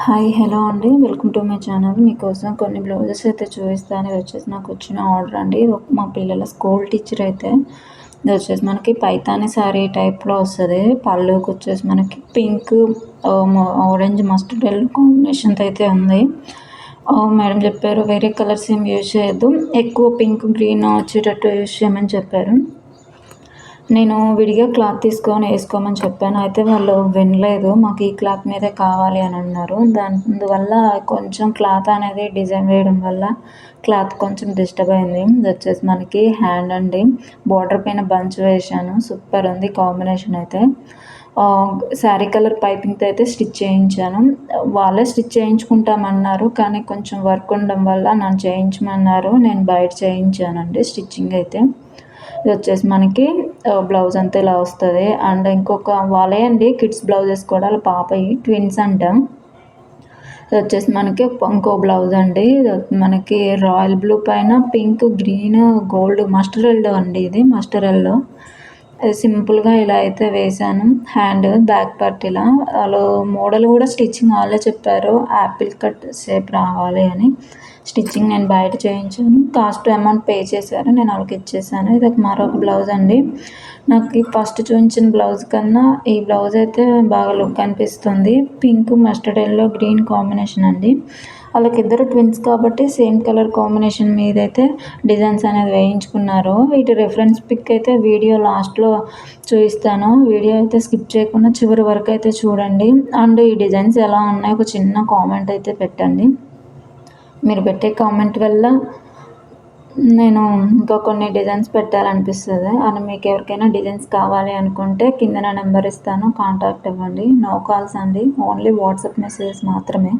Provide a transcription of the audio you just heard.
Hi hello అండి. Welcome to my channel. మీకోసం కొన్ని బ్లౌజెస్ అయితే చూపిస్తాను. ఇది వచ్చేసి నాకు వచ్చిన ఆర్డర్ అండి. మా పిల్లల స్కూల్ టీచర్ అయితే ఇది వచ్చేసి మనకి పైతాని శారీ టైప్లో వస్తుంది. పళ్ళుకి వచ్చేసి మనకి పింక్ ఆరెంజ్ మస్టర్డ్ ఎల్లో కాంబినేషన్తో అయితే ఉంది. మేడం చెప్పారు వేరే కలర్స్ ఏం యూజ్ చేయొద్దు, ఎక్కువ పింక్ గ్రీన్ వచ్చేటట్టు యూజ్ చేయమని చెప్పారు. నేను విడిగా క్లాత్ తీసుకొని వేసుకోమని చెప్పాను. అయితే వాళ్ళు వినలేదు. మాకు ఈ క్లాత్ మీదే కావాలి అని అన్నారు. అందువల్ల కొంచెం క్లాత్ అనేది డిజైన్ వేయడం వల్ల క్లాత్ కొంచెం డిస్టర్బ్ అయింది. ఇది వచ్చేసి మనకి హ్యాండ్ అండి. బార్డర్ పైన బంచ్ వేసాను. సూపర్ ఉంది కాంబినేషన్ అయితే. శారీ కలర్ పైపింగ్తో అయితే స్టిచ్ చేయించాను. వాళ్ళే స్టిచ్ చేయించుకుంటామన్నారు, కానీ కొంచెం వర్క్ ఉండడం వల్ల నన్ను చేయించమన్నారు. నేను బయట చేయించానండి స్టిచ్చింగ్ అయితే. ఇది వచ్చేసి మనకి బ్లౌజ్ అంతా ఇలా వస్తుంది. అండ్ ఇంకొక వాళ్ళే అండి కిడ్స్ బ్లౌజెస్ కూడా వాళ్ళ పాపయి ట్విన్స్ అంటాం. ఇది వచ్చేసి మనకి ఇంకో బ్లౌజ్ అండి. మనకి రాయల్ బ్లూ పైన pink green gold mustard yellow అండి. ఇది మస్టర్డ్ ఎల్లో సింపుల్గా ఇలా అయితే వేసాను. హ్యాండ్ బ్యాక్ పార్ట్ ఇలా వాళ్ళు మోడల్ కూడా స్టిచ్చింగ్ వాళ్ళే చెప్పారు, యాపిల్ కట్ షేప్ రావాలి అని. స్టిచ్చింగ్ నేను బయట చేయించాను. కాస్ట్ అమౌంట్ పే చేశారు, నేను వాళ్ళకి ఇచ్చేసాను. ఇది మరొక బ్లౌజ్ అండి. నాకు ఫస్ట్ చూపించిన బ్లౌజ్ కన్నా ఈ బ్లౌజ్ అయితే బాగా లుక్ అనిపిస్తుంది. Pink mustard yellow green combination అండి. వాళ్ళకి ఇద్దరు ట్విన్స్ కాబట్టి సేమ్ కలర్ కాంబినేషన్ మీద అయితే డిజైన్స్ అనేది వేయించుకున్నారు. వీటి రిఫరెన్స్ పిక్ అయితే వీడియో లాస్ట్లో చూపిస్తాను. వీడియో అయితే స్కిప్ చేయకుండా చివరి వరకు అయితే చూడండి. అండ్ ఈ డిజైన్స్ ఎలా ఉన్నాయి ఒక చిన్న కామెంట్ అయితే పెట్టండి. మీరు పెట్టే కామెంట్ వల్ల నేను ఇంకా కొన్ని డిజైన్స్ పెట్టాలనిపిస్తుంది. అని మీకు ఎవరికైనా డిజైన్స్ కావాలి అనుకుంటే కింద నా నెంబర్ ఇస్తాను, కాంటాక్ట్ అవ్వండి. నో కాల్స్ అండి, ఓన్లీ వాట్సాప్ మెసేజెస్ మాత్రమే.